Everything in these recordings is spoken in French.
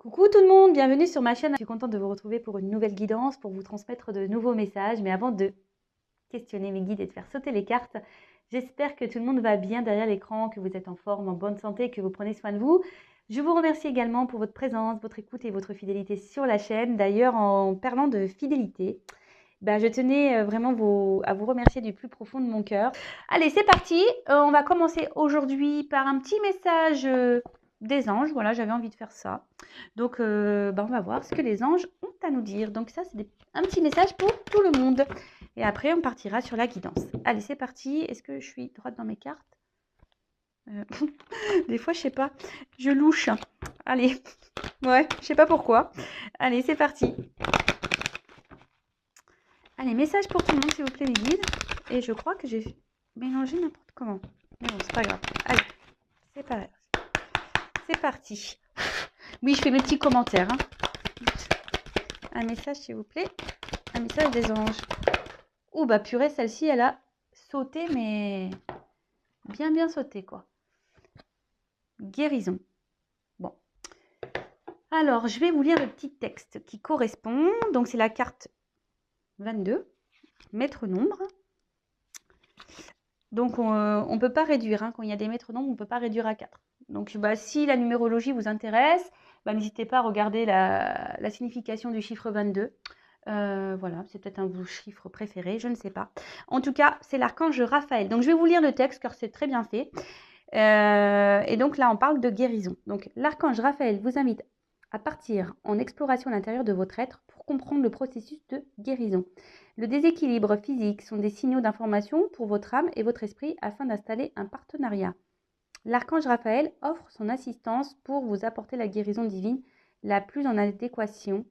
Coucou tout le monde, bienvenue sur ma chaîne. Je suis contente de vous retrouver pour une nouvelle guidance, pour vous transmettre de nouveaux messages. Mais avant de questionner mes guides et de faire sauter les cartes, j'espère que tout le monde va bien derrière l'écran, que vous êtes en forme, en bonne santé, que vous prenez soin de vous. Je vous remercie également pour votre présence, votre écoute et votre fidélité sur la chaîne. D'ailleurs, en parlant de fidélité, je tenais vraiment à vous remercier du plus profond de mon cœur. Allez, c'est parti. On va commencer aujourd'hui par un petit message des anges. Voilà, j'avais envie de faire ça. Donc, on va voir ce que les anges ont à nous dire. Donc ça, c'est un petit message pour tout le monde. Et après, on partira sur la guidance. Allez, c'est parti. Est-ce que je suis droite dans mes cartes Des fois, je sais pas. Je louche. Allez. Ouais, je sais pas pourquoi. Allez, c'est parti. Allez, message pour tout le monde, s'il vous plaît, les guides. Et je crois que j'ai mélangé n'importe comment. Mais bon, c'est pas grave. Allez, c'est pas grave. C'est parti. Oui, je fais mes petits commentaires. Un message, s'il vous plaît. Un message des anges. Oh, bah purée, celle-ci, elle a sauté, mais bien sauté, quoi. Guérison. Bon. Alors, je vais vous lire le petit texte qui correspond. Donc, c'est la carte 22. Maître nombre. Donc, on ne peut pas réduire. Quand il y a des maîtres nombres, on ne peut pas réduire à 4. Donc, si la numérologie vous intéresse, n'hésitez pas à regarder la signification du chiffre 22. Voilà, c'est peut-être un de vos chiffres préférés, je ne sais pas. En tout cas, c'est l'archange Raphaël. Donc, je vais vous lire le texte car c'est très bien fait. Et donc là, on parle de guérison. Donc, l'archange Raphaël vous invite à partir en exploration à l'intérieur de votre être pour comprendre le processus de guérison. Le déséquilibre physique sont des signaux d'information pour votre âme et votre esprit afin d'installer un partenariat. L'archange Raphaël offre son assistance pour vous apporter la guérison divine la plus en adéquation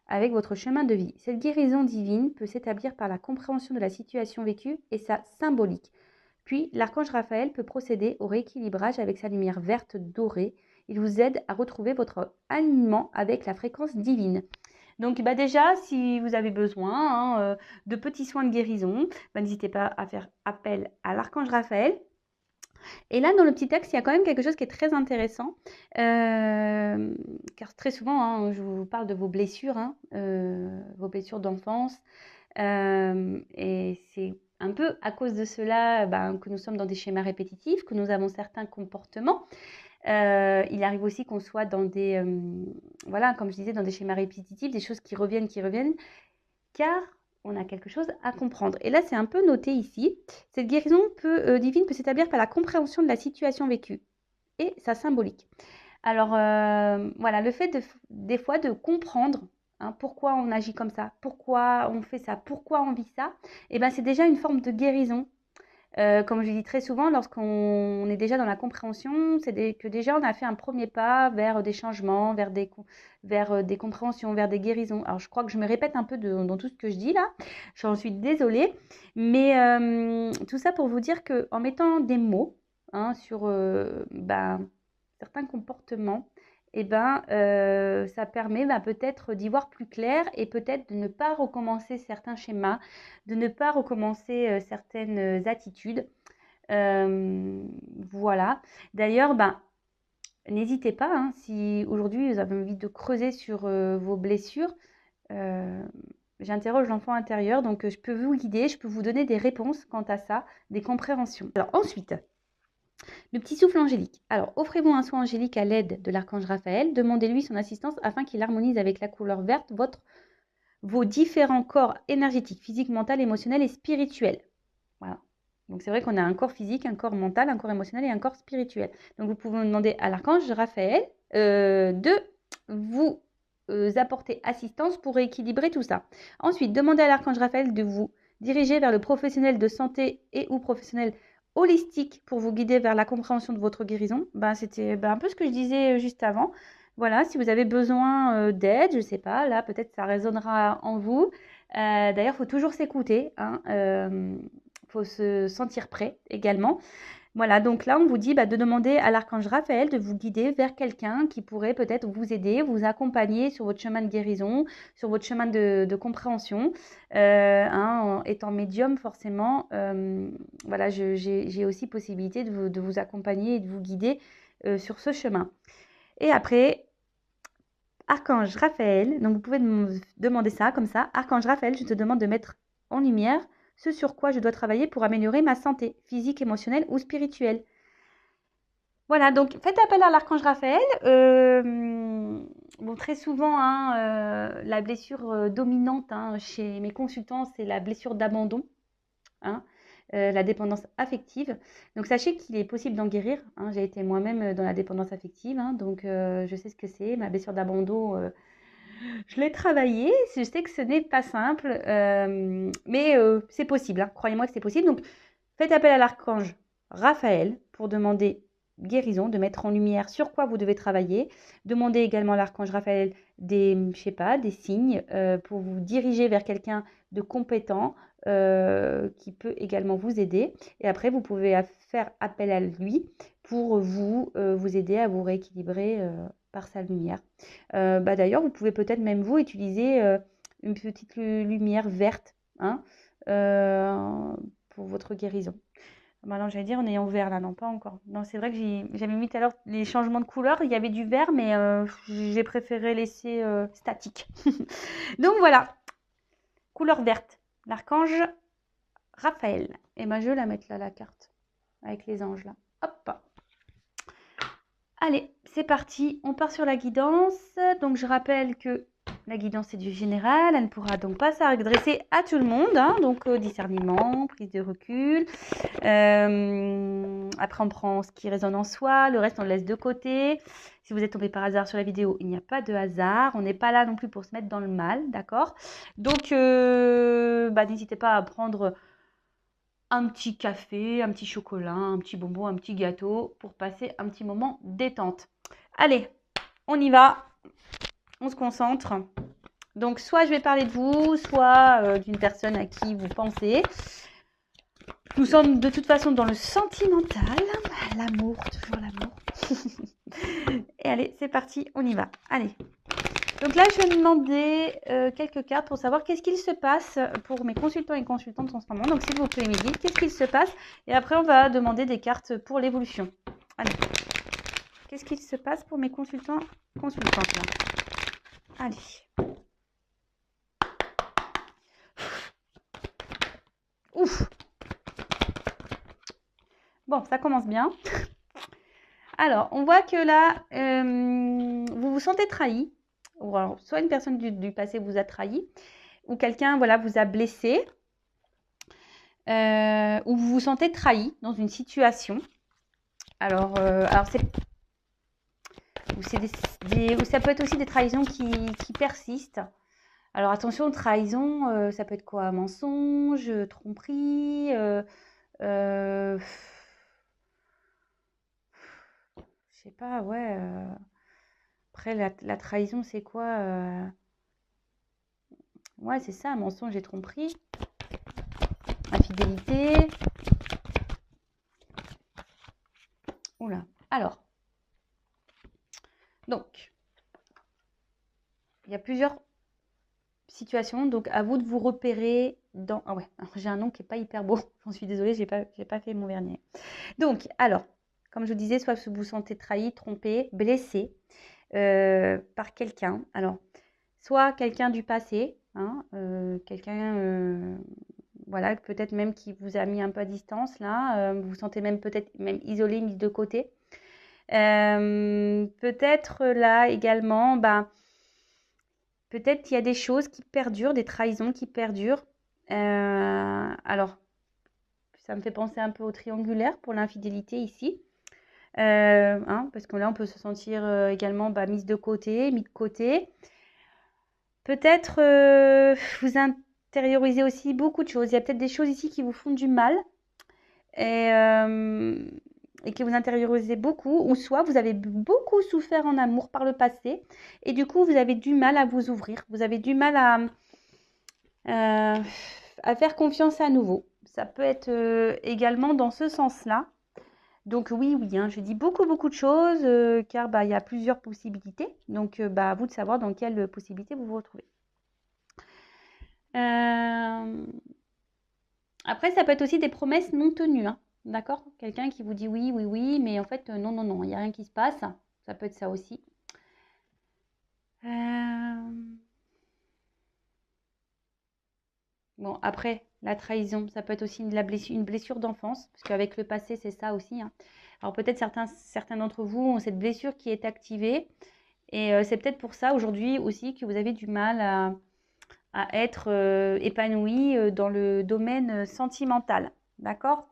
avec votre chemin de vie. Cette guérison divine peut s'établir par la compréhension de la situation vécue et sa symbolique. Puis, l'archange Raphaël peut procéder au rééquilibrage avec sa lumière verte dorée. Il vous aide à retrouver votre alignement avec la fréquence divine. Donc déjà, si vous avez besoin de petits soins de guérison, n'hésitez pas à faire appel à l'archange Raphaël. Et là, dans le petit texte, il y a quand même quelque chose qui est très intéressant, car très souvent, je vous parle de vos blessures d'enfance, et c'est un peu à cause de cela que nous sommes dans des schémas répétitifs, que nous avons certains comportements. Il arrive aussi qu'on soit dans des, comme je disais, dans des schémas répétitifs, des choses qui reviennent, car on a quelque chose à comprendre. Et là, c'est un peu noté ici. Cette guérison divine peut s'établir par la compréhension de la situation vécue et sa symbolique. Alors, le fait des fois de comprendre pourquoi on agit comme ça, pourquoi on fait ça, pourquoi on vit ça, c'est déjà une forme de guérison. Comme je dis très souvent, lorsqu'on est déjà dans la compréhension, c'est que déjà on a fait un premier pas vers des changements, vers des compréhensions, vers des guérisons. Alors je crois que je me répète un peu dans tout ce que je dis là, j'en suis désolée, mais tout ça pour vous dire qu'en mettant des mots sur certains comportements, ça permet peut-être d'y voir plus clair et peut-être de ne pas recommencer certains schémas, de ne pas recommencer certaines attitudes. Voilà. D'ailleurs, n'hésitez pas, si aujourd'hui vous avez envie de creuser sur vos blessures, j'interroge l'enfant intérieur, donc je peux vous guider, je peux vous donner des réponses quant à ça, des compréhensions. Alors ensuite, le petit souffle angélique. Alors, offrez-vous un soin angélique à l'aide de l'archange Raphaël. Demandez-lui son assistance afin qu'il harmonise avec la couleur verte vos différents corps énergétiques, physique, mental, émotionnel et spirituel. Voilà. Donc, c'est vrai qu'on a un corps physique, un corps mental, un corps émotionnel et un corps spirituel. Donc, vous pouvez demander à l'archange Raphaël de vous apporter assistance pour rééquilibrer tout ça. Ensuite, demandez à l'archange Raphaël de vous diriger vers le professionnel de santé et ou professionnel holistique pour vous guider vers la compréhension de votre guérison. C'était un peu ce que je disais juste avant. Voilà, si vous avez besoin d'aide, je ne sais pas, là peut-être ça résonnera en vous. D'ailleurs, il faut toujours s'écouter, faut se sentir prêt également. Voilà, donc là, on vous dit de demander à l'archange Raphaël de vous guider vers quelqu'un qui pourrait peut-être vous aider, vous accompagner sur votre chemin de guérison, sur votre chemin de compréhension. En étant médium, forcément, j'ai aussi possibilité de vous accompagner et de vous guider sur ce chemin. Et après, Archange Raphaël, donc vous pouvez me demander ça comme ça. Archange Raphaël, je te demande de mettre en lumière ce sur quoi je dois travailler pour améliorer ma santé physique, émotionnelle ou spirituelle. Voilà, donc faites appel à l'archange Raphaël. Bon, très souvent, hein, la blessure dominante hein, chez mes consultants, c'est la blessure d'abandon, hein, la dépendance affective. Donc sachez qu'il est possible d'en guérir. Hein. J'ai été moi-même dans la dépendance affective, hein, donc je sais ce que c'est. Ma blessure d'abandon, je l'ai travaillée. Je sais que ce n'est pas simple, mais c'est possible. Hein. Croyez-moi que c'est possible. Donc faites appel à l'archange Raphaël pour demander guérison, de mettre en lumière sur quoi vous devez travailler. Demandez également à l'archange Raphaël des, je sais pas, des signes pour vous diriger vers quelqu'un de compétent qui peut également vous aider. Et après, vous pouvez faire appel à lui pour vous aider à vous rééquilibrer par sa lumière. D'ailleurs, vous pouvez peut-être même vous utiliser une petite lumière verte hein, pour votre guérison. Maintenant, j'allais dire, on est en vert là, non, pas encore. Non, c'est vrai que j'avais mis tout à l'heure les changements de couleur. Il y avait du vert, mais j'ai préféré laisser statique. Donc voilà, couleur verte, l'archange Raphaël. Et ben, je vais la mettre là, la carte, avec les anges là. Hop. Allez, c'est parti. On part sur la guidance. Donc, je rappelle que la guidance est du général, elle ne pourra donc pas s'adresser à tout le monde, hein, donc discernement, prise de recul. Après, on prend ce qui résonne en soi, le reste, on le laisse de côté. Si vous êtes tombé par hasard sur la vidéo, il n'y a pas de hasard. On n'est pas là non plus pour se mettre dans le mal, d'accord? Donc, n'hésitez pas à prendre un petit café, un petit chocolat, un petit bonbon, un petit gâteau pour passer un petit moment détente. Allez, on y va. On se concentre. Donc, soit je vais parler de vous, soit d'une personne à qui vous pensez. Nous sommes de toute façon dans le sentimental. L'amour, toujours l'amour. Et allez, c'est parti, on y va. Allez. Donc là, je vais demander quelques cartes pour savoir qu'est-ce qu'il se passe pour mes consultants et consultantes en ce moment. Donc, s'il vous plaît, me dites qu'est-ce qu'il se passe. Et après, on va demander des cartes pour l'évolution. Allez. Qu'est-ce qu'il se passe pour mes consultants et consultantes là? Allez. Ouf. Bon, ça commence bien. Alors, on voit que là, vous vous sentez trahi. Ou alors, soit une personne du passé vous a trahi, ou quelqu'un voilà, vous a blessé, ou vous vous sentez trahi dans une situation. Alors ou ça peut être aussi des trahisons qui persistent. Alors attention, trahison, ça peut être quoi? Mensonge, tromperie, je sais pas, ouais. Après, la trahison, c'est quoi? Ouais, c'est ça, mensonge et tromperie. Infidélité. Oula. Alors. Donc, il y a plusieurs situations. Donc, à vous de vous repérer dans... Ah ouais, j'ai un nom qui n'est pas hyper beau. J'en suis désolée, j'ai pas fait mon vernis. Donc, alors, comme je vous disais, soit vous vous sentez trahi, trompé, blessé par quelqu'un. Alors, soit quelqu'un du passé, hein, quelqu'un... voilà, peut-être même qui vous a mis un peu à distance, là. Vous vous sentez même peut-être même isolé, mis de côté. Peut-être là également, peut-être il y a des choses qui perdurent, des trahisons qui perdurent. Alors, ça me fait penser un peu au triangulaire pour l'infidélité ici. Parce que là, on peut se sentir également mise de côté, mis de côté. Peut-être vous intériorisez aussi beaucoup de choses. Il y a peut-être des choses ici qui vous font du mal et que vous intériorisez beaucoup, ou soit vous avez beaucoup souffert en amour par le passé et du coup, vous avez du mal à vous ouvrir. Vous avez du mal à faire confiance à nouveau. Ça peut être également dans ce sens-là. Donc oui, hein, je dis beaucoup de choses car il y a plusieurs possibilités. Donc à vous de savoir dans quelle possibilité vous vous retrouvez. Après, ça peut être aussi des promesses non tenues. Hein, d'accord? Quelqu'un qui vous dit oui, mais en fait, non, il n'y a rien qui se passe. Ça peut être ça aussi. Bon, après, la trahison, ça peut être aussi une blessure d'enfance, parce qu'avec le passé, c'est ça aussi, hein. Alors peut-être certains d'entre vous ont cette blessure qui est activée, et c'est peut-être pour ça aujourd'hui aussi que vous avez du mal à être épanoui dans le domaine sentimental. D'accord?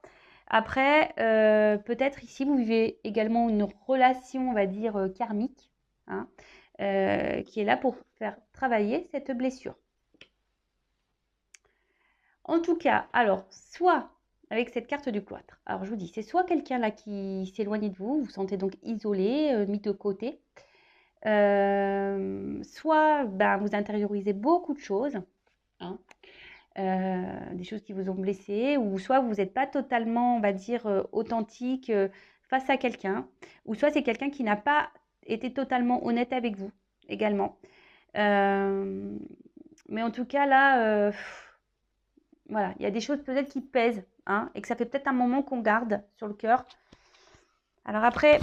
Après, peut-être ici, vous vivez également une relation, on va dire, karmique, hein, qui est là pour faire travailler cette blessure. En tout cas, alors, soit avec cette carte du cloître, alors je vous dis, c'est soit quelqu'un là qui s'éloigne de vous, vous vous sentez donc isolé, mis de côté, soit ben, vous intériorisez beaucoup de choses, hein, des choses qui vous ont blessé, ou soit vous n'êtes pas totalement, on va dire, authentique face à quelqu'un, ou soit c'est quelqu'un qui n'a pas été totalement honnête avec vous également. Mais en tout cas, là, voilà, il y a des choses peut-être qui pèsent, hein, et que ça fait peut-être un moment qu'on garde sur le cœur. Alors après,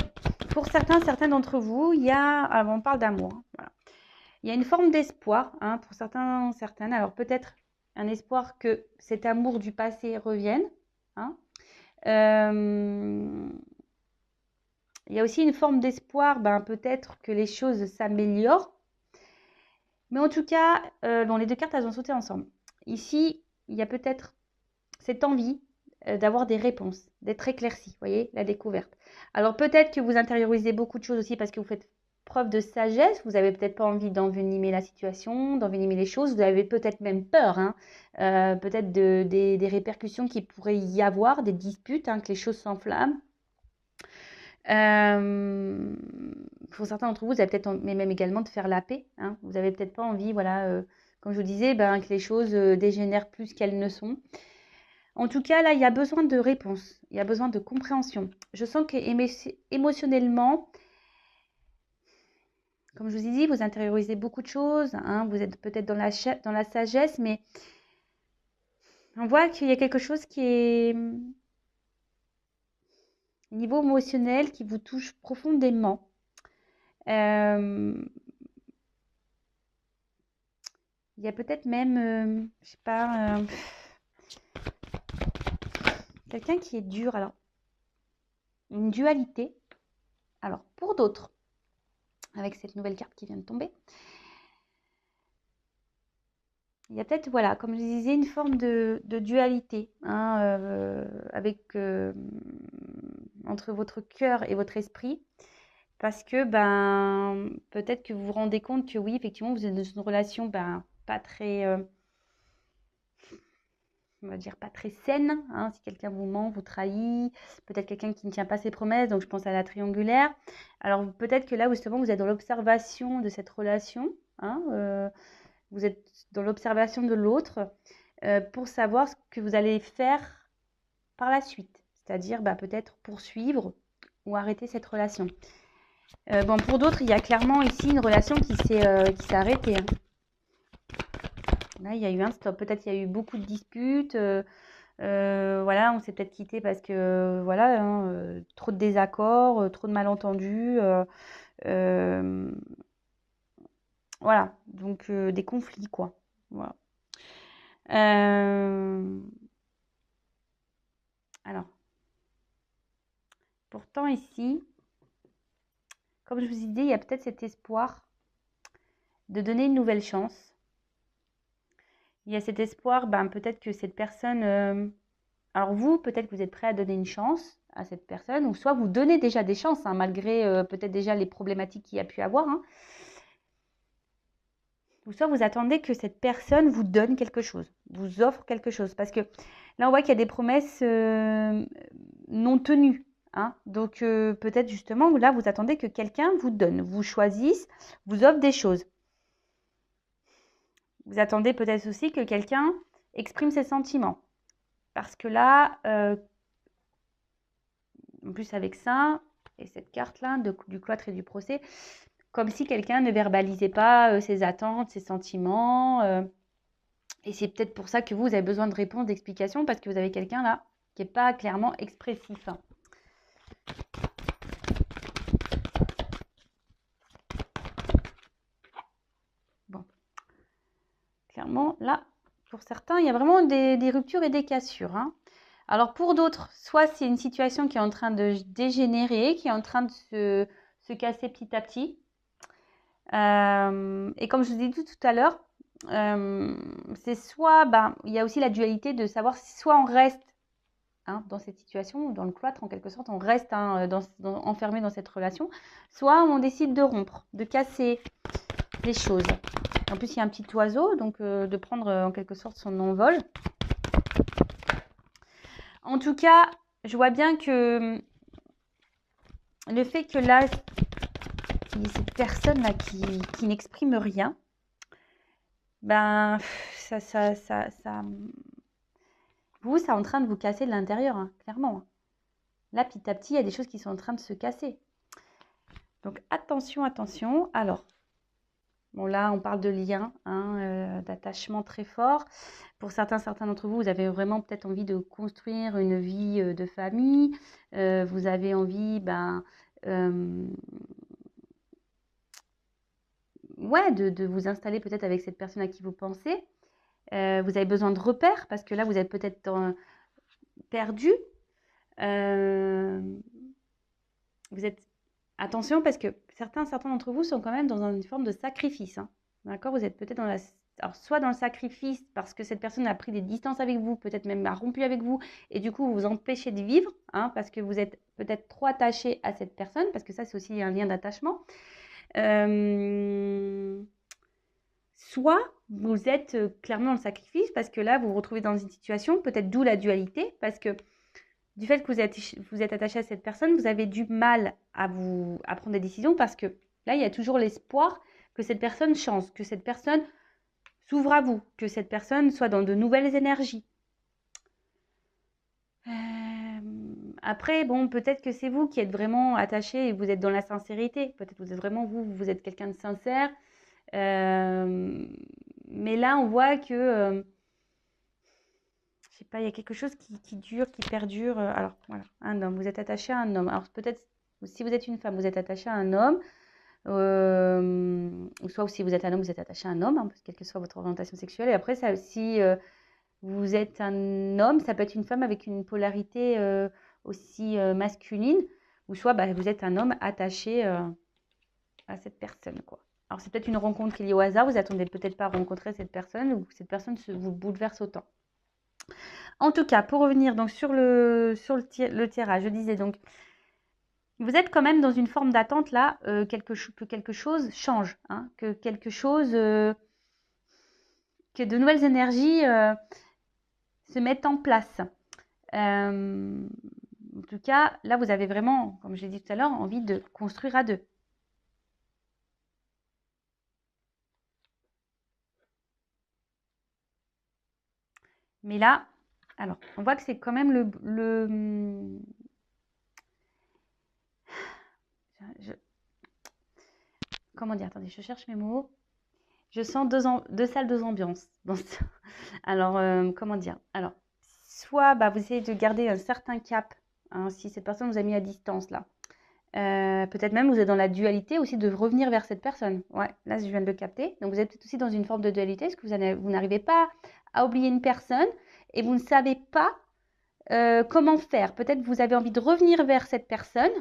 pour certains d'entre vous, alors on parle d'amour, hein, voilà. Il y a une forme d'espoir, hein, pour certaines. Alors peut-être un espoir que cet amour du passé revienne, hein. Il y a aussi une forme d'espoir, ben, peut-être que les choses s'améliorent. Mais en tout cas, bon, les deux cartes, elles ont sauté ensemble. Ici, il y a peut-être cette envie d'avoir des réponses, d'être éclairci, vous voyez, la découverte. Alors peut-être que vous intériorisez beaucoup de choses aussi parce que vous faites preuve de sagesse, vous n'avez peut-être pas envie d'envenimer la situation, d'envenimer les choses, vous avez peut-être même peur, hein, peut-être des répercussions qui pourraient y avoir, des disputes, hein, que les choses s'enflamment. Pour certains d'entre vous, vous avez peut-être, mais même également de faire la paix, hein. Vous n'avez peut-être pas envie, voilà, comme je vous disais, ben, que les choses dégénèrent plus qu'elles ne sont. En tout cas, là, il y a besoin de réponse, il y a besoin de compréhension. Je sens que émotionnellement, comme je vous ai dit, vous intériorisez beaucoup de choses, hein, vous êtes peut-être dans la sagesse, mais on voit qu'il y a quelque chose qui est au niveau émotionnel qui vous touche profondément. Il y a peut-être même, je sais pas, quelqu'un qui est dur. Alors, une dualité. Alors, pour d'autres, avec cette nouvelle carte qui vient de tomber, il y a peut-être, voilà, comme je disais, une forme de dualité, hein, entre votre cœur et votre esprit. Parce que, ben, peut-être que vous vous rendez compte que oui, effectivement, vous êtes dans une relation, ben, pas très, on va dire, pas très saine, hein, si quelqu'un vous ment, vous trahit, peut-être quelqu'un qui ne tient pas ses promesses, donc je pense à la triangulaire. Alors, peut-être que là, justement, vous êtes dans l'observation de cette relation, hein, vous êtes dans l'observation de l'autre pour savoir ce que vous allez faire par la suite, c'est-à-dire bah, peut-être poursuivre ou arrêter cette relation. Bon, pour d'autres, il y a clairement ici une relation qui s'est arrêtée, hein. Là, il y a eu un stop. Peut-être il y a eu beaucoup de disputes. Voilà, on s'est peut-être quitté parce que voilà, hein, trop de désaccords, trop de malentendus. Voilà, donc des conflits, quoi. Voilà. Alors, pourtant ici, comme je vous ai dit, il y a peut-être cet espoir de donner une nouvelle chance. Il y a cet espoir, ben, peut-être que cette personne... alors vous, peut-être que vous êtes prêt à donner une chance à cette personne, ou soit vous donnez déjà des chances, hein, malgré peut-être déjà les problématiques qu'il y a pu avoir, hein. Ou soit vous attendez que cette personne vous donne quelque chose, vous offre quelque chose. Parce que là, on voit qu'il y a des promesses non tenues, hein. Donc peut-être justement, là, vous attendez que quelqu'un vous donne, vous choisisse, vous offre des choses. Vous attendez peut-être aussi que quelqu'un exprime ses sentiments. Parce que là, en plus avec ça, et cette carte-là, du cloître et du procès, comme si quelqu'un ne verbalisait pas ses attentes, ses sentiments. Et c'est peut-être pour ça que vous avez besoin de réponses, d'explications, parce que vous avez quelqu'un là qui n'est pas clairement expressif. Bon. Clairement, là, pour certains, il y a vraiment des ruptures et des cassures, hein. Alors pour d'autres, soit c'est une situation qui est en train de dégénérer, qui est en train de se casser petit à petit. Et comme je vous ai dit tout à l'heure, c'est soit, il y a aussi la dualité de savoir si soit on reste dans cette situation, dans le cloître en quelque sorte, on reste enfermé dans cette relation, soit on décide de rompre, de casser les choses. En plus, il y a un petit oiseau, donc de prendre en quelque sorte son envol. En tout cas, je vois bien que le fait que là, il y ait cette personne-là qui n'exprime rien, ça vous, c'est en train de vous casser de l'intérieur, hein, clairement. Là, petit à petit, il y a des choses qui sont en train de se casser. Donc, attention, attention. Alors, bon, là, on parle de lien, d'attachement très fort. Pour certains d'entre vous, vous avez vraiment peut-être envie de construire une vie de famille. Vous avez envie, de vous installer peut-être avec cette personne à qui vous pensez. Vous avez besoin de repères parce que là, vous êtes peut-être perdu. Vous êtes... Attention parce que certains d'entre vous sont quand même dans une forme de sacrifice. Hein. D'accord ? Vous êtes peut-être alors, soit dans le sacrifice parce que cette personne a pris des distances avec vous, peut-être même a rompu avec vous, et du coup, vous vous empêchez de vivre, parce que vous êtes peut-être trop attaché à cette personne, parce que ça, c'est aussi un lien d'attachement. Soit vous êtes clairement dans le sacrifice parce que là, vous vous retrouvez dans une situation, peut-être d'où la dualité, parce que du fait que vous êtes attaché à cette personne, vous avez du mal à prendre des décisions parce que là, il y a toujours l'espoir que cette personne change, que cette personne s'ouvre à vous, que cette personne soit dans de nouvelles énergies. Après, bon, peut-être que c'est vous qui êtes vraiment attaché et vous êtes dans la sincérité. Peut-être que vous êtes vraiment vous êtes quelqu'un de sincère. Mais là, on voit que, je sais pas, il y a quelque chose qui dure, qui perdure. Alors, voilà, un homme, vous êtes attaché à un homme. Alors, peut-être, si vous êtes une femme, vous êtes attaché à un homme. Ou soit si vous êtes un homme, vous êtes attaché à un homme, quelle que soit votre orientation sexuelle. Et après, ça, si vous êtes un homme, ça peut être une femme avec une polarité aussi masculine. Ou soit vous êtes un homme attaché à cette personne, quoi. Alors, c'est peut-être une rencontre qui est liée au hasard. Vous attendez peut-être pas à rencontrer cette personne ou que cette personne vous bouleverse autant. En tout cas, pour revenir donc sur le tirage, je disais donc, vous êtes quand même dans une forme d'attente là, que quelque chose change, que quelque chose, que de nouvelles énergies se mettent en place. En tout cas, là, vous avez vraiment, comme j'ai dit tout à l'heure, envie de construire à deux. Mais là, alors, on voit que c'est quand même comment dire? Attendez, je cherche mes mots. Je sens deux salles, deux ambiances. Alors, comment dire? Alors, soit vous essayez de garder un certain cap, si cette personne vous a mis à distance là. Peut-être même vous êtes dans la dualité aussi de revenir vers cette personne. Ouais, là je viens de le capter. Donc vous êtes peut-être aussi dans une forme de dualité, parce que vous n'arrivez pas à oublier une personne et vous ne savez pas comment faire. Peut-être vous avez envie de revenir vers cette personne,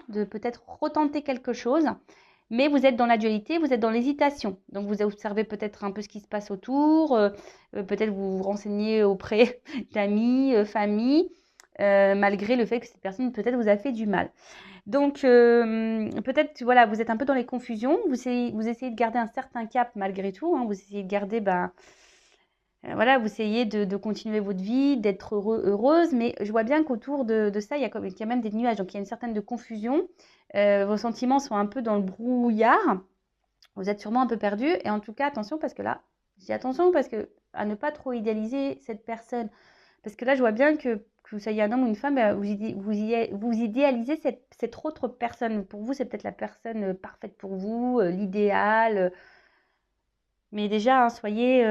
de peut-être retenter quelque chose, mais vous êtes dans la dualité, vous êtes dans l'hésitation. Donc vous observez peut-être un peu ce qui se passe autour, peut-être vous vous renseignez auprès d'amis, famille, malgré le fait que cette personne peut-être vous a fait du mal. Donc, peut-être, voilà, vous êtes un peu dans les confusions. Vous essayez de garder un certain cap malgré tout. Vous essayez de garder, voilà, vous essayez de continuer votre vie, d'être heureuse. Mais je vois bien qu'autour de ça, il y a même des nuages. Donc, il y a une certaine de confusion. Vos sentiments sont un peu dans le brouillard. Vous êtes sûrement un peu perdu. Et en tout cas, attention, parce que là, je dis attention parce que à ne pas trop idéaliser cette personne. Parce que là, je vois bien que vous soyez un homme ou une femme, vous idéalisez cette autre personne. Pour vous, c'est peut-être la personne parfaite pour vous, l'idéal. Mais déjà, soyez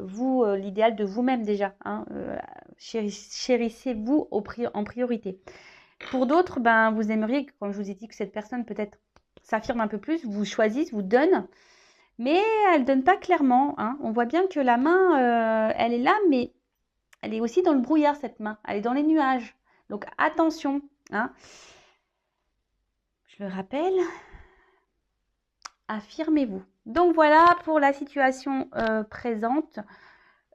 vous l'idéal de vous-même déjà. Chérissez-vous en priorité. Pour d'autres, vous aimeriez, comme je vous ai dit, que cette personne peut-être s'affirme un peu plus, vous choisisse, vous donne. mais elle ne donne pas clairement, hein. On voit bien que la main, elle est là, mais elle est aussi dans le brouillard, cette main. Elle est dans les nuages. Donc attention, hein. Je le rappelle, affirmez-vous. Donc voilà pour la situation présente.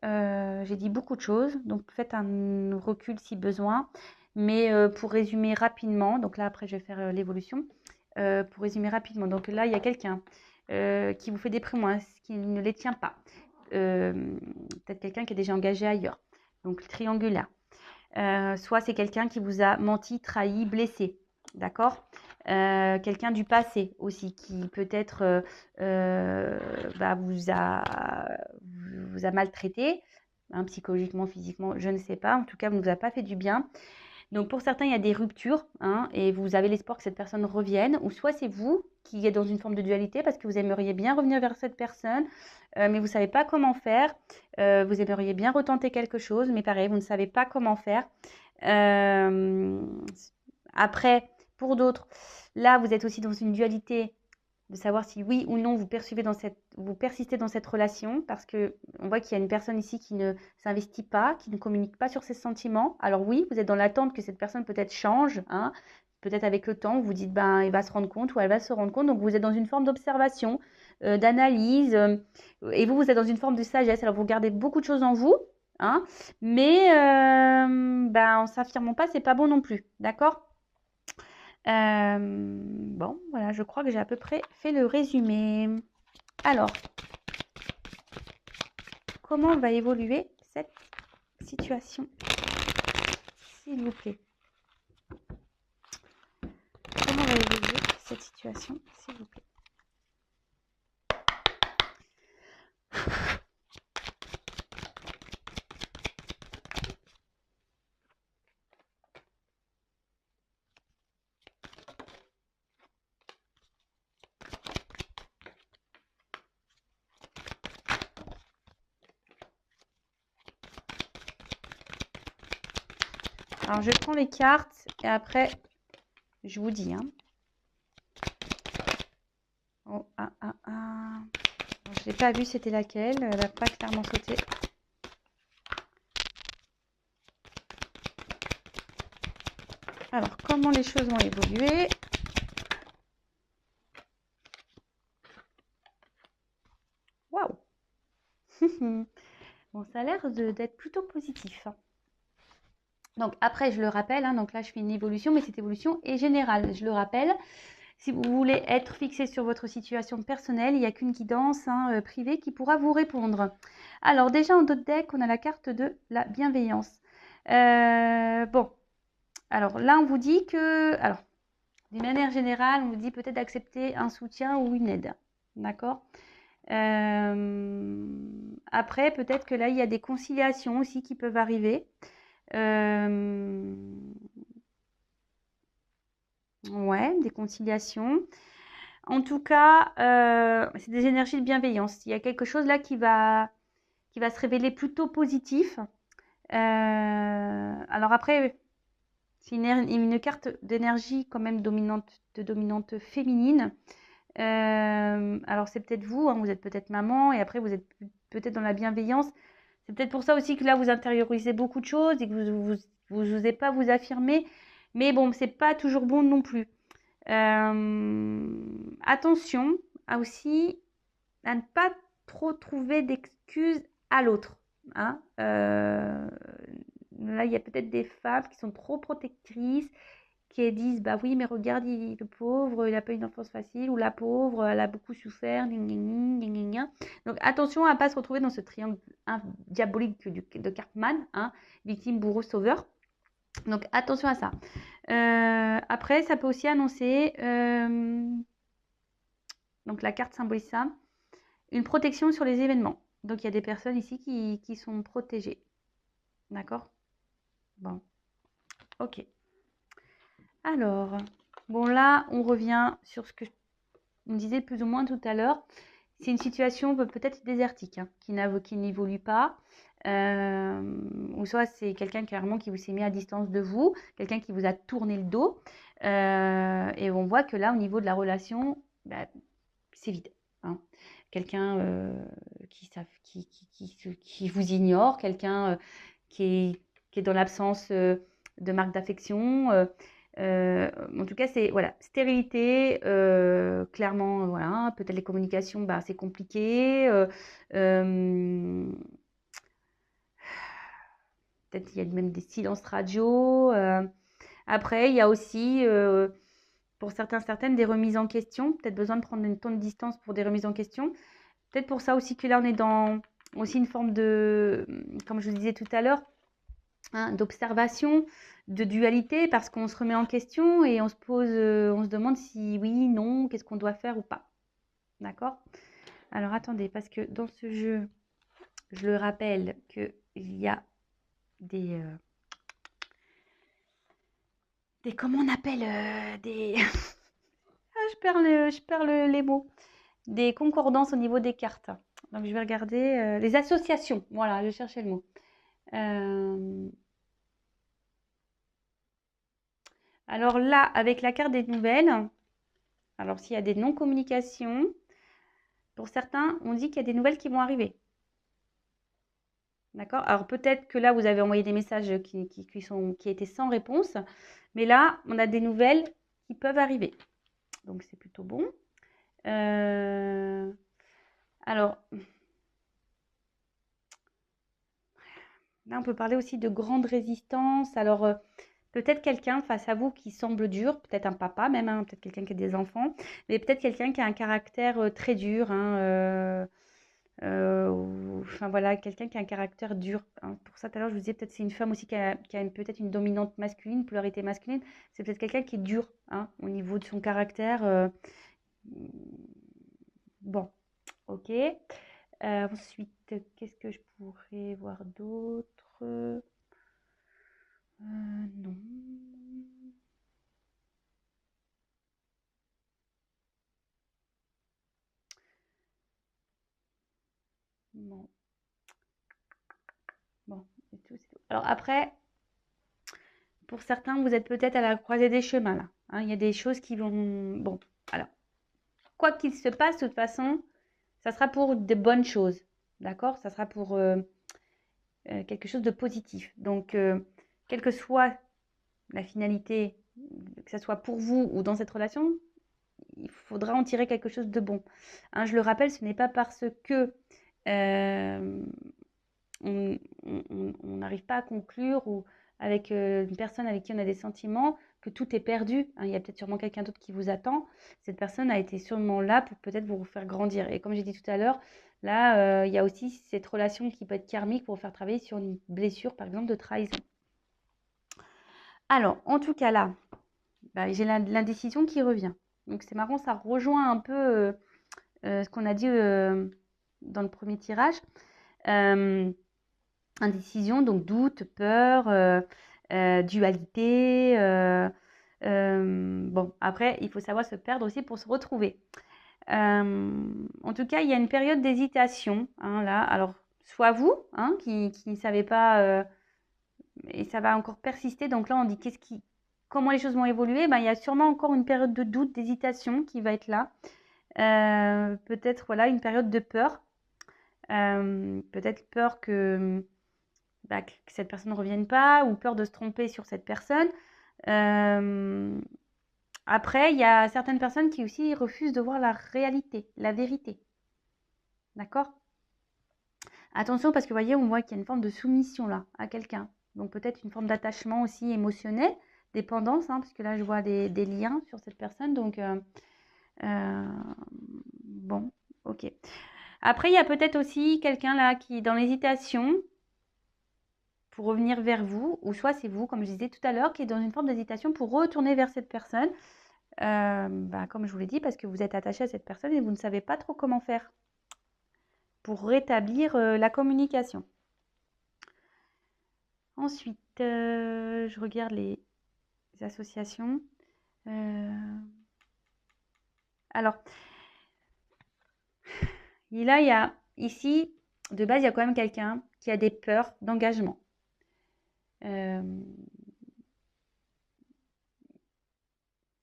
J'ai dit beaucoup de choses, donc faites un recul si besoin. Mais pour résumer rapidement, donc là après je vais faire l'évolution. Pour résumer rapidement, donc là il y a quelqu'un qui vous fait des promesses, qui ne les tient pas. Peut-être quelqu'un qui est déjà engagé ailleurs, donc triangulaire. Soit c'est quelqu'un qui vous a menti, trahi, blessé, d'accord. Quelqu'un du passé aussi qui peut-être vous a maltraité, hein, psychologiquement, physiquement, je ne sais pas. En tout cas, ne vous a pas fait du bien. Donc pour certains, il y a des ruptures, hein, et vous avez l'espoir que cette personne revienne, ou soit c'est vous qui êtes dans une forme de dualité parce que vous aimeriez bien revenir vers cette personne, mais vous ne savez pas comment faire. Vous aimeriez bien retenter quelque chose, mais pareil, vous ne savez pas comment faire. Après, pour d'autres, là, vous êtes aussi dans une dualité de savoir si oui ou non vous persistez dans cette relation, parce que on voit qu'il y a une personne ici qui ne s'investit pas, qui ne communique pas sur ses sentiments. Alors oui, vous êtes dans l'attente que cette personne peut-être change, hein, peut-être avec le temps, vous vous dites ben il va se rendre compte ou elle va se rendre compte. Donc vous êtes dans une forme d'observation, d'analyse, et vous êtes dans une forme de sagesse. Alors vous gardez beaucoup de choses en vous, hein, mais en s'affirmant pas, c'est pas bon non plus, d'accord. Bon, voilà, je crois que j'ai à peu près fait le résumé. Alors, comment va évoluer cette situation, s'il vous plaît? Comment va évoluer cette situation, s'il vous plaît? Alors, je prends les cartes et après, je vous dis, hein. Oh, je l'ai pas vue, c'était laquelle? Elle n'a pas clairement sauté. Alors, comment les choses vont évoluer? Waouh! Bon, ça a l'air d'être plutôt positif. Donc après, je le rappelle, hein, donc là je fais une évolution, mais cette évolution est générale. Je le rappelle, si vous voulez être fixé sur votre situation personnelle, il n'y a qu'une guidance, hein, privée qui pourra vous répondre. Alors déjà en d'autres deck, on a la carte de la bienveillance. Bon, alors là on vous dit que, alors d'une manière générale, on vous dit peut-être d'accepter un soutien ou une aide, d'accord. Après, peut-être que là il y a des conciliations aussi qui peuvent arriver. Ouais, des conciliations. En tout cas, c'est des énergies de bienveillance. Il y a quelque chose là qui va se révéler plutôt positif. Alors après, c'est une carte d'énergie quand même dominante féminine. Alors c'est peut-être vous, hein, vous êtes peut-être maman et après vous êtes peut-être dans la bienveillance. C'est peut-être pour ça aussi que là vous intériorisez beaucoup de choses et que vous n'osez pas vous affirmer. Mais bon, c'est pas toujours bon non plus. Attention aussi à ne pas trop trouver d'excuses à l'autre, hein. Là, il y a peut-être des femmes qui sont trop protectrices, qui disent bah oui, mais regarde, le pauvre, il n'a pas une enfance facile, ou la pauvre, elle a beaucoup souffert, donc attention à ne pas se retrouver dans ce triangle diabolique de Cartman, hein, victime, bourreau, sauveur. Donc attention à ça. Après, ça peut aussi annoncer, donc la carte symbolise ça, une protection sur les événements. Donc il y a des personnes ici qui sont protégées. D'accord? Bon. Ok. Alors, bon là, on revient sur ce que on disait plus ou moins tout à l'heure. C'est une situation peut-être désertique, hein, qui n'évolue pas. Ou soit c'est quelqu'un carrément qui vous s'est mis à distance de vous, quelqu'un qui vous a tourné le dos. Et on voit que là, au niveau de la relation, c'est vide. hein. Quelqu'un qui vous ignore, quelqu'un qui est dans l'absence de marque d'affection. En tout cas, c'est voilà, stérilité, clairement, voilà, peut-être les communications, bah, c'est compliqué. Peut-être il y a même des silences radio. Après, il y a aussi, pour certains, certaines, des remises en question. Peut-être besoin de prendre une temps de distance pour des remises en question. Peut-être pour ça aussi que là, on est dans aussi une forme de, comme je vous disais tout à l'heure, hein, d'observation, de dualité, parce qu'on se remet en question et on se pose, on se demande si oui, non, qu'est-ce qu'on doit faire ou pas. D'accord? Alors attendez, parce que dans ce jeu, je le rappelle qu'il y a des comment on appelle des ah, les mots, des concordances au niveau des cartes. Donc je vais regarder les associations. Voilà, je cherchais le mot. Alors là, avec la carte des nouvelles, alors s'il y a des non-communications, pour certains, on dit qu'il y a des nouvelles qui vont arriver. D'accord? Alors peut-être que là, vous avez envoyé des messages qui étaient sans réponse, mais là, on a des nouvelles qui peuvent arriver. Donc c'est plutôt bon. Alors, là, on peut parler aussi de grande résistance. Alors, peut-être quelqu'un face à vous qui semble dur, peut-être un papa même, hein, peut-être quelqu'un qui a des enfants, mais peut-être quelqu'un qui a un caractère très dur, hein, enfin voilà, quelqu'un qui a un caractère dur, hein. Pour ça, tout à l'heure, je vous disais, peut-être c'est une femme aussi qui a peut-être une dominante masculine, polarité masculine. C'est peut-être quelqu'un qui est dur, hein, au niveau de son caractère. Bon, ok. Ensuite, qu'est-ce que je pourrais voir d'autre? Non. Non. Bon, c'est tout, c'est tout. Alors après, pour certains, vous êtes peut-être à la croisée des chemins là, hein. Il y a des choses qui vont. Bon, alors, quoi qu'il se passe, de toute façon, ça sera pour de bonnes choses. D'accord? Ça sera pour quelque chose de positif. Donc, quelle que soit la finalité, que ce soit pour vous ou dans cette relation, il faudra en tirer quelque chose de bon. Hein, je le rappelle, ce n'est pas parce que euh, on n'arrive pas à conclure ou avec une personne avec qui on a des sentiments que tout est perdu, hein. Il y a peut-être sûrement quelqu'un d'autre qui vous attend. Cette personne a été sûrement là pour peut-être vous faire grandir. Et comme j'ai dit tout à l'heure, là, il y a aussi cette relation qui peut être karmique pour vous faire travailler sur une blessure, par exemple, de trahison. Alors, en tout cas, là, bah, j'ai l'indécision qui revient. Donc, c'est marrant, ça rejoint un peu ce qu'on a dit dans le premier tirage. Indécision, donc doute, peur, dualité. Bon, après, il faut savoir se perdre aussi pour se retrouver. En tout cas, il y a une période d'hésitation, hein, là. Alors, soit vous, hein, qui ne savez pas, et ça va encore persister. Donc là, on dit comment les choses vont évoluer. Ben, il y a sûrement encore une période de doute, d'hésitation qui va être là. Peut-être voilà une période de peur. Peut-être peur que cette personne ne revienne pas ou peur de se tromper sur cette personne. Après, il y a certaines personnes qui aussi refusent de voir la réalité, la vérité. D'accord? Attention parce que vous voyez, on voit qu'il y a une forme de soumission là à quelqu'un. Donc peut-être une forme d'attachement aussi émotionnel, dépendance, hein, parce que là je vois des liens sur cette personne. Donc bon, ok. Après, il y a peut-être aussi quelqu'un là qui est dans l'hésitation pour revenir vers vous, ou soit c'est vous, comme je disais tout à l'heure, qui est dans une forme d'hésitation pour retourner vers cette personne, comme je vous l'ai dit, parce que vous êtes attaché à cette personne et vous ne savez pas trop comment faire pour rétablir la communication. Ensuite, je regarde les associations. Alors, là, il y a ici, de base, il y a quand même quelqu'un qui a des peurs d'engagement.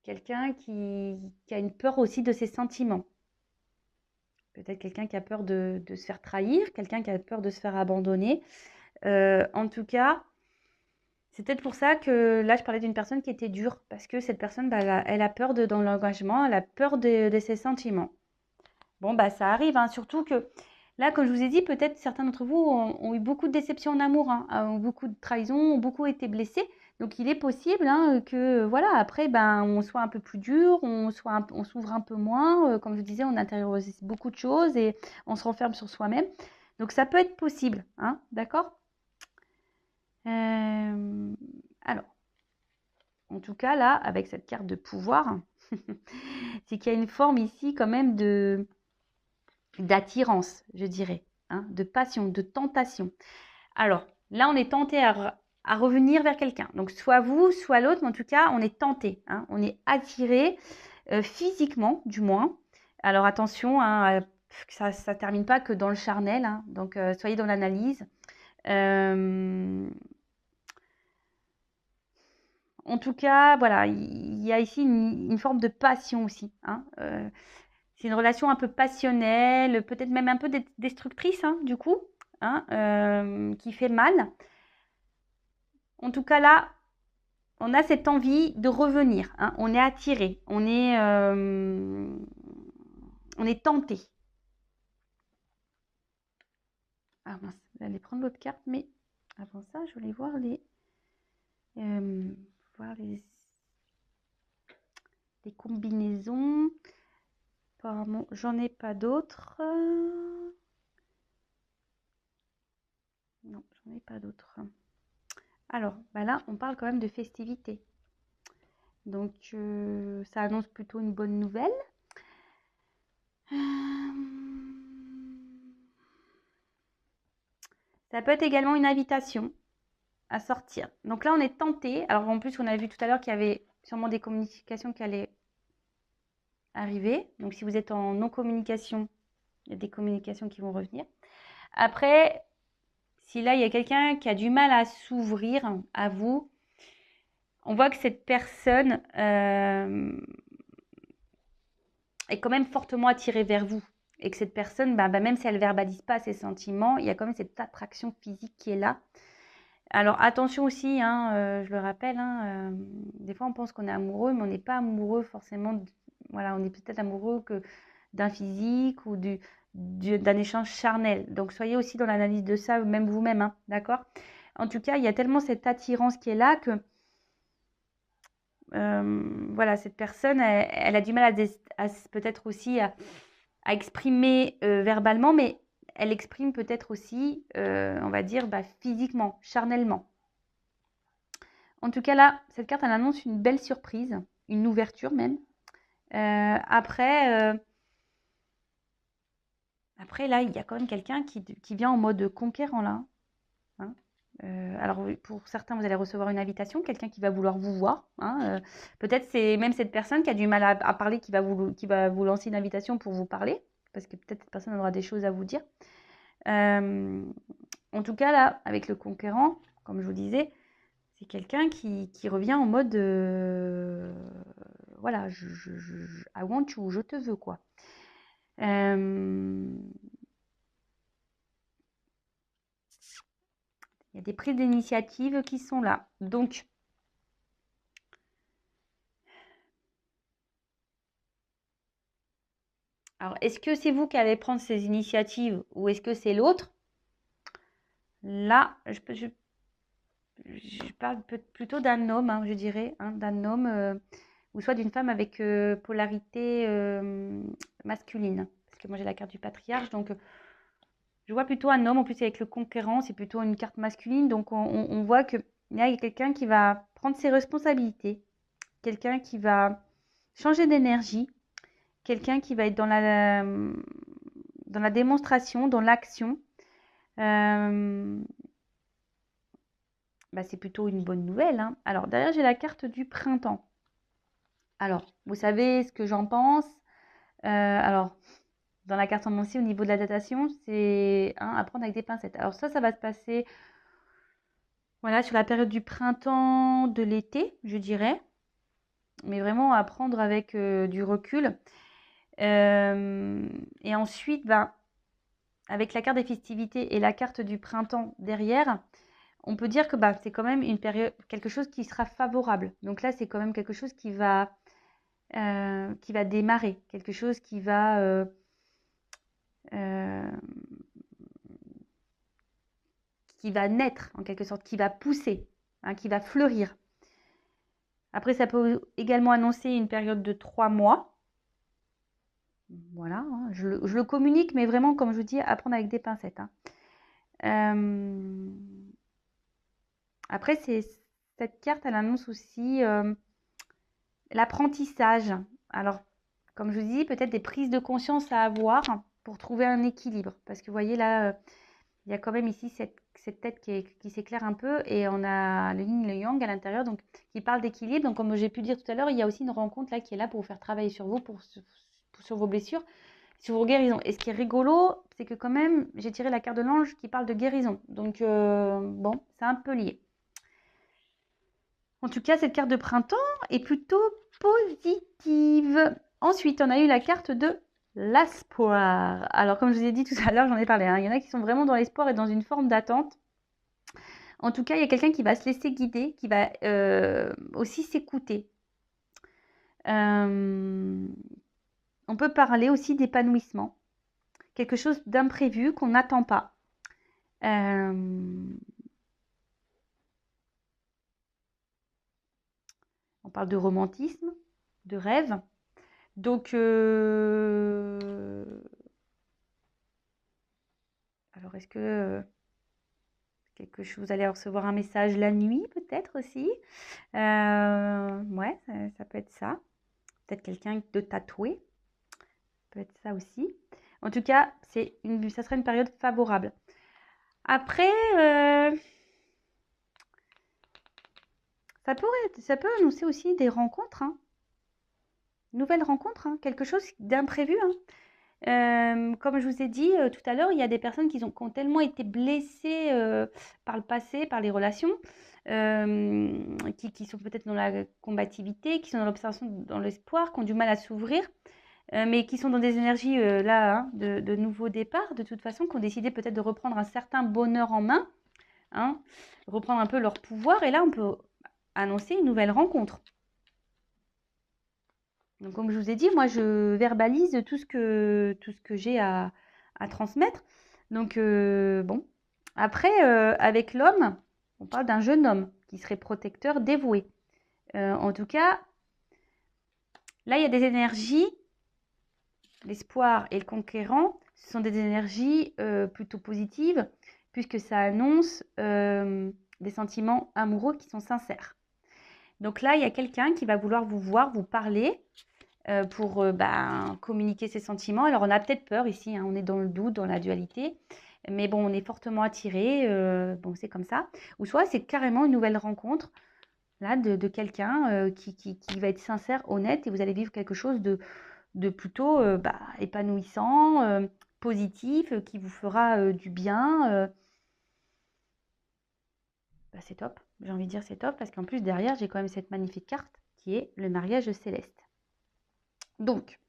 Quelqu'un qui a une peur aussi de ses sentiments. peut-être quelqu'un qui a peur de se faire trahir, quelqu'un qui a peur de se faire abandonner. En tout cas, c'est peut-être pour ça que là, je parlais d'une personne qui était dure, parce que cette personne, bah, elle a peur dans l'engagement, elle a peur de ses sentiments. Bon, bah, ça arrive, hein, surtout que là, comme je vous ai dit, peut-être certains d'entre vous ont eu beaucoup de déceptions en amour, hein, ont beaucoup de trahisons, ont beaucoup été blessés. Donc, il est possible hein, que, voilà, après, ben, on soit un peu plus dur, on s'ouvre un peu moins. Comme je vous disais, on intériorise beaucoup de choses et on se renferme sur soi-même. Donc, ça peut être possible, hein, d'accord? Alors, en tout cas, là, avec cette carte de pouvoir, c'est qu'il y a une forme ici quand même d'attirance, je dirais, hein, de passion, de tentation. Alors, là, on est tenté à revenir vers quelqu'un. Donc, soit vous, soit l'autre, mais en tout cas, on est tenté, hein, on est attiré physiquement, du moins. Alors, attention, hein, que ça ne termine pas que dans le charnel, hein, donc soyez dans l'analyse. En tout cas, voilà, il y a ici une forme de passion aussi, hein, c'est une relation un peu passionnelle, peut-être même un peu destructrice, hein, du coup, hein, qui fait mal. En tout cas, là, on a cette envie de revenir, hein, on est attiré, on est tenté. Ah mince, j'allais prendre l'autre carte, mais avant ça, je voulais voir les combinaisons. Apparemment, j'en ai pas d'autres. Non, j'en ai pas d'autres. Alors, bah là, on parle quand même de festivités. Donc, ça annonce plutôt une bonne nouvelle. Ça peut être également une invitation à sortir. Donc là, on est tenté. Alors, en plus, on a vu tout à l'heure qu'il y avait sûrement des communications qui allaient arriver. Donc, si vous êtes en non-communication, il y a des communications qui vont revenir. Après, si là, il y a quelqu'un qui a du mal à s'ouvrir à vous, on voit que cette personne est quand même fortement attirée vers vous. Et que cette personne, même si elle ne verbalise pas ses sentiments, il y a quand même cette attraction physique qui est là. Alors attention aussi, hein, je le rappelle, hein, des fois on pense qu'on est amoureux, mais on n'est pas amoureux forcément. Voilà, on est peut-être amoureux que d'un physique ou d'un échange charnel. Donc soyez aussi dans l'analyse de ça, même vous-même, hein, d'accord? En tout cas, il y a tellement cette attirance qui est là que voilà, cette personne, elle a du mal peut-être aussi à exprimer verbalement, mais elle exprime peut-être aussi, on va dire, physiquement, charnellement. En tout cas, là, cette carte, elle annonce une belle surprise, une ouverture même. Après, là, il y a quand même quelqu'un qui vient en mode conquérant, là. Hein. Alors, pour certains, vous allez recevoir une invitation, quelqu'un qui va vouloir vous voir. Hein. Peut-être c'est même cette personne qui a du mal à parler qui va vous lancer une invitation pour vous parler, parce que peut-être cette personne aura des choses à vous dire. En tout cas, là, avec le conquérant, comme je vous disais, c'est quelqu'un qui revient en mode voilà, I want you, je te veux, quoi. Il y a des prises d'initiative qui sont là. Donc, alors, est-ce que c'est vous qui allez prendre ces initiatives ou est-ce que c'est l'autre? Là, je parle plutôt d'un homme, hein, je dirais, hein, d'un homme ou soit d'une femme avec polarité masculine. Parce que moi, j'ai la carte du patriarche, donc je vois plutôt un homme. En plus, avec le conquérant, c'est plutôt une carte masculine. Donc, on voit que là, il y a quelqu'un qui va prendre ses responsabilités, quelqu'un qui va changer d'énergie, quelqu'un qui va être dans la démonstration, dans l'action. C'est plutôt une bonne nouvelle. Hein. Alors, derrière, j'ai la carte du printemps. Alors, vous savez ce que j'en pense. Alors, dans la carte en aussi, au niveau de la datation, c'est à prendre avec des pincettes. Alors ça va se passer voilà, sur la période du printemps, de l'été, je dirais. Mais vraiment à prendre avec du recul. Et ensuite, ben, avec la carte des festivités et la carte du printemps derrière, on peut dire que bah, c'est quand même une période, quelque chose qui sera favorable. Donc là, c'est quand même quelque chose qui va démarrer, quelque chose qui va naître en quelque sorte, qui va pousser, hein, qui va fleurir. Après, ça peut également annoncer une période de 3 mois. Voilà, hein, je le communique, mais vraiment, comme je vous dis, à prendre avec des pincettes. Hein. Après, cette carte, elle annonce aussi l'apprentissage. Alors, comme je vous dis, peut-être des prises de conscience à avoir pour trouver un équilibre. Parce que vous voyez là, il y a quand même ici cette tête qui s'éclaire un peu et on a le yin et le yang à l'intérieur, donc qui parle d'équilibre. Donc, comme j'ai pu dire tout à l'heure, il y a aussi une rencontre là qui est là pour vous faire travailler sur vous, sur vos blessures, sur vos guérisons. Et ce qui est rigolo, c'est que quand même, j'ai tiré la carte de l'ange qui parle de guérison. Donc, bon, c'est un peu lié. En tout cas, cette carte de printemps est plutôt positive. Ensuite, on a eu la carte de l'espoir. Alors, comme je vous ai dit tout à l'heure, j'en ai parlé. Hein, il y en a qui sont vraiment dans l'espoir et dans une forme d'attente. En tout cas, il y a quelqu'un qui va se laisser guider, qui va aussi s'écouter. On peut parler aussi d'épanouissement. Quelque chose d'imprévu qu'on n'attend pas. On parle de romantisme, de rêve. Donc, alors est-ce que quelque chose, vous allez recevoir un message la nuit peut-être aussi. Ouais, ça peut être ça. Peut-être quelqu'un de tatoué. Ça peut être ça aussi. En tout cas, ça serait une période favorable. Après, ça peut annoncer aussi des rencontres. Hein. Nouvelles rencontres, hein. Quelque chose d'imprévu. Hein. Comme je vous ai dit tout à l'heure, il y a des personnes qui ont tellement été blessées par le passé, par les relations, qui sont peut-être dans la combativité, qui sont dans l'observation, dans l'espoir, qui ont du mal à s'ouvrir, mais qui sont dans des énergies là, hein, de nouveau départ, de toute façon, qui ont décidé peut-être de reprendre un certain bonheur en main, hein, reprendre un peu leur pouvoir, et là, on peut annoncer une nouvelle rencontre. Donc, comme je vous ai dit, moi, je verbalise tout ce que j'ai à transmettre. Donc, bon. Après, avec l'homme, on parle d'un jeune homme qui serait protecteur, dévoué. En tout cas, là, il y a des énergies, l'espoir et le conquérant, ce sont des énergies plutôt positives, puisque ça annonce des sentiments amoureux qui sont sincères. Donc là, il y a quelqu'un qui va vouloir vous voir, vous parler, pour communiquer ses sentiments. Alors, on a peut-être peur ici, hein, on est dans le doute, dans la dualité, mais bon, on est fortement attiré, bon, c'est comme ça. Ou soit c'est carrément une nouvelle rencontre là de quelqu'un qui va être sincère, honnête, et vous allez vivre quelque chose de plutôt épanouissant, positif, qui vous fera du bien. C'est top, j'ai envie de dire c'est top, parce qu'en plus derrière, j'ai quand même cette magnifique carte qui est le mariage céleste. Donc,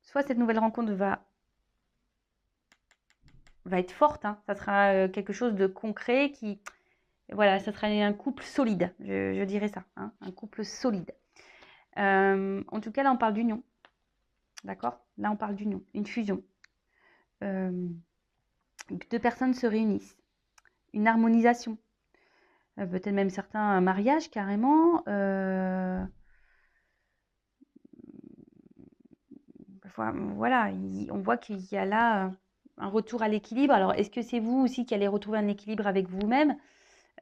soit cette nouvelle rencontre va être forte, hein. Ça sera quelque chose de concret voilà, ça sera un couple solide, je dirais ça, hein, un couple solide. En tout cas, là, on parle d'union, d'accord? Là, on parle d'union, une fusion. Deux personnes se réunissent, une harmonisation, peut-être même certains mariages carrément. Voilà, on voit qu'il y a là un retour à l'équilibre. Alors, est-ce que c'est vous aussi qui allez retrouver un équilibre avec vous-même?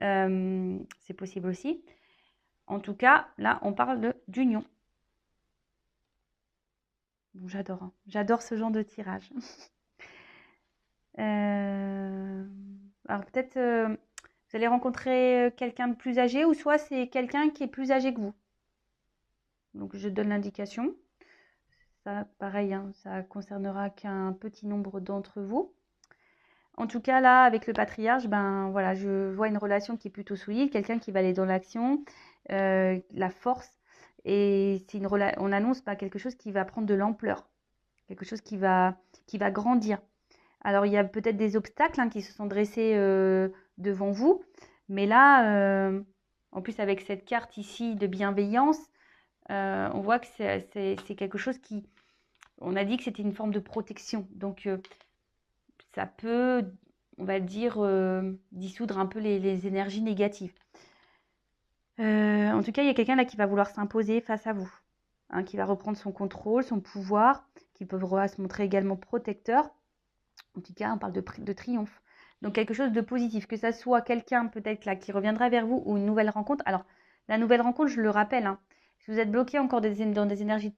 C'est possible aussi. En tout cas, là, on parle d'union. Bon, j'adore, hein. J'adore ce genre de tirage. Alors, peut-être vous allez rencontrer quelqu'un de plus âgé, ou soit c'est quelqu'un qui est plus âgé que vous. Donc, je donne l'indication. Ça, pareil, hein, ça concernera qu'un petit nombre d'entre vous. En tout cas, là, avec le patriarche, ben voilà, je vois une relation qui est plutôt solide, quelqu'un qui va aller dans l'action, la force, Et on annonce quelque chose qui va prendre de l'ampleur, quelque chose qui va grandir. Alors, il y a peut-être des obstacles qui se sont dressés devant vous, mais là, en plus avec cette carte ici de bienveillance, on voit que c'est quelque chose qui... On a dit que c'était une forme de protection, donc ça peut, on va dire, dissoudre un peu les énergies négatives. En tout cas, il y a quelqu'un là qui va vouloir s'imposer face à vous, qui va reprendre son contrôle, son pouvoir, qui peut se montrer également protecteur. En tout cas, on parle de triomphe. Donc, quelque chose de positif, que ça soit quelqu'un peut-être là qui reviendra vers vous ou une nouvelle rencontre. Alors, la nouvelle rencontre, je le rappelle, si vous êtes bloqué encore dans des énergies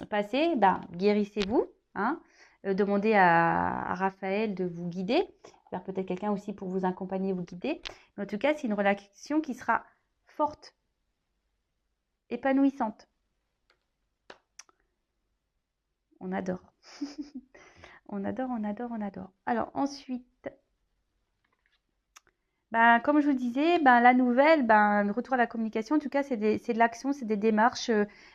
passées, guérissez-vous. Demandez à Raphaël de vous guider, vers peut-être quelqu'un aussi pour vous accompagner, vous guider. Mais en tout cas, c'est une relation qui sera forte, épanouissante. On adore. On adore, on adore, on adore. Alors ensuite, comme je vous disais, la nouvelle, le retour à la communication, en tout cas, c'est de l'action, c'est des démarches,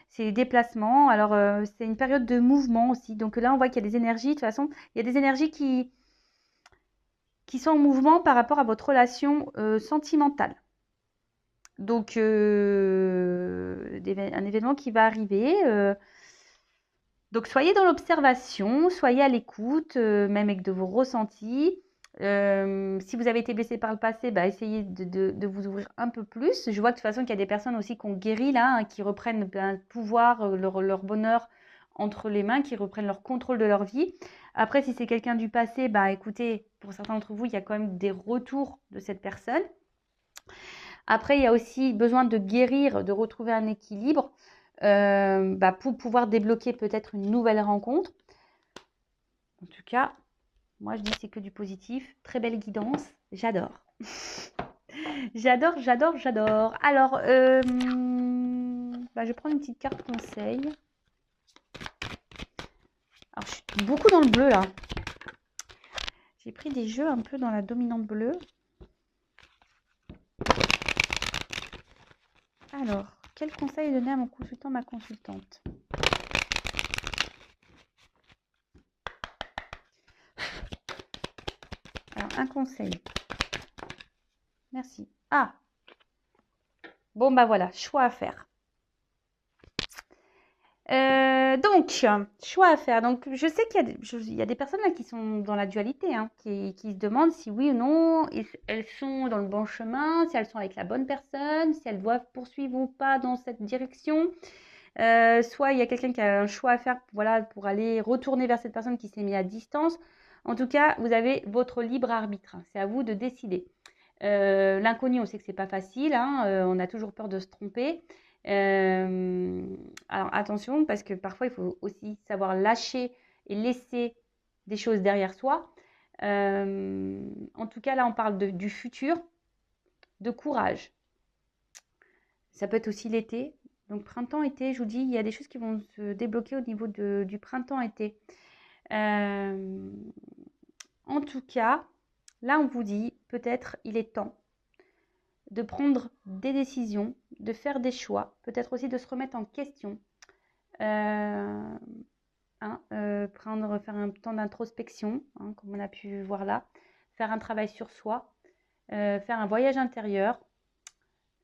c'est des déplacements. Alors, c'est une période de mouvement aussi. Donc là, on voit qu'il y a des énergies. De toute façon, il y a des énergies qui sont en mouvement par rapport à votre relation sentimentale. Donc, un événement qui va arriver. Donc, soyez dans l'observation, soyez à l'écoute, même avec de vos ressentis. Si vous avez été blessé par le passé, essayez de vous ouvrir un peu plus. Je vois de toute façon qu'il y a des personnes aussi qui ont guéri là, qui reprennent le pouvoir, leur bonheur entre les mains, qui reprennent leur contrôle de leur vie. Après, si c'est quelqu'un du passé, écoutez, pour certains d'entre vous, il y a quand même des retours de cette personne. Après, il y a aussi besoin de guérir, de retrouver un équilibre pour pouvoir débloquer peut-être une nouvelle rencontre. En tout cas, moi, je dis c'est que du positif. Très belle guidance. J'adore. J'adore, j'adore, j'adore. Alors, je vais prendre une petite carte conseil. Alors, je suis beaucoup dans le bleu, là. J'ai pris des jeux un peu dans la dominante bleue. Alors, quel conseil donner à mon consultant, ma consultante ? Alors, un conseil. Merci. Ah, bon, voilà, choix à faire. Donc, choix à faire. Donc, je sais qu'il y a des personnes là qui sont dans la dualité, qui se demandent si oui ou non elles sont dans le bon chemin, si elles sont avec la bonne personne, si elles doivent poursuivre ou pas dans cette direction. Soit il y a quelqu'un qui a un choix à faire pour aller retourner vers cette personne qui s'est mise à distance. En tout cas, vous avez votre libre arbitre. C'est à vous de décider. L'inconnu, on sait que c'est pas facile. On a toujours peur de se tromper. Alors attention, parce que parfois il faut aussi savoir lâcher et laisser des choses derrière soi. En tout cas, là, on parle du futur, de courage. Ça peut être aussi l'été. Donc printemps-été, je vous dis, il y a des choses qui vont se débloquer au niveau du printemps-été. En tout cas, là, on vous dit, peut-être il est temps de prendre des décisions, de faire des choix, peut-être aussi de se remettre en question. Faire un temps d'introspection, comme on a pu voir là, faire un travail sur soi, faire un voyage intérieur.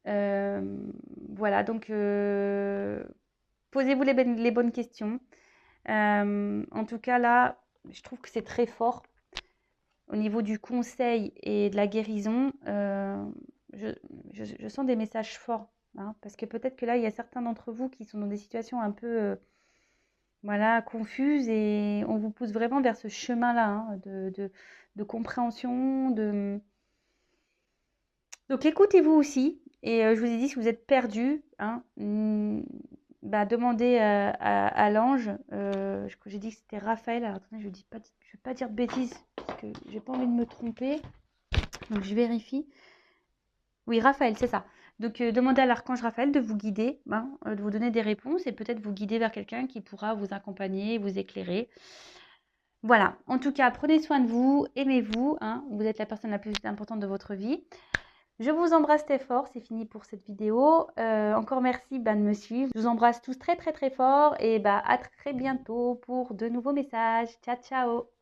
Voilà, donc posez-vous les bonnes questions. En tout cas, là, je trouve que c'est très fort. Au niveau du conseil et de la guérison, je sens des messages forts. Parce que peut-être que là, il y a certains d'entre vous qui sont dans des situations un peu confuses et on vous pousse vraiment vers ce chemin-là de compréhension. Donc, écoutez-vous aussi. Et je vous ai dit, si vous êtes perdu, demandez à l'ange. J'ai dit que c'était Raphaël. Alors, attendez, je ne vais pas dire de bêtises parce que je n'ai pas envie de me tromper. Donc, je vérifie. Oui, Raphaël, c'est ça. Donc, demandez à l'archange Raphaël de vous guider, de vous donner des réponses et peut-être vous guider vers quelqu'un qui pourra vous accompagner, vous éclairer. Voilà. En tout cas, prenez soin de vous, aimez-vous. Vous êtes la personne la plus importante de votre vie. Je vous embrasse très fort, c'est fini pour cette vidéo. Encore merci de me suivre. Je vous embrasse tous très très très fort et à très bientôt pour de nouveaux messages. Ciao ciao.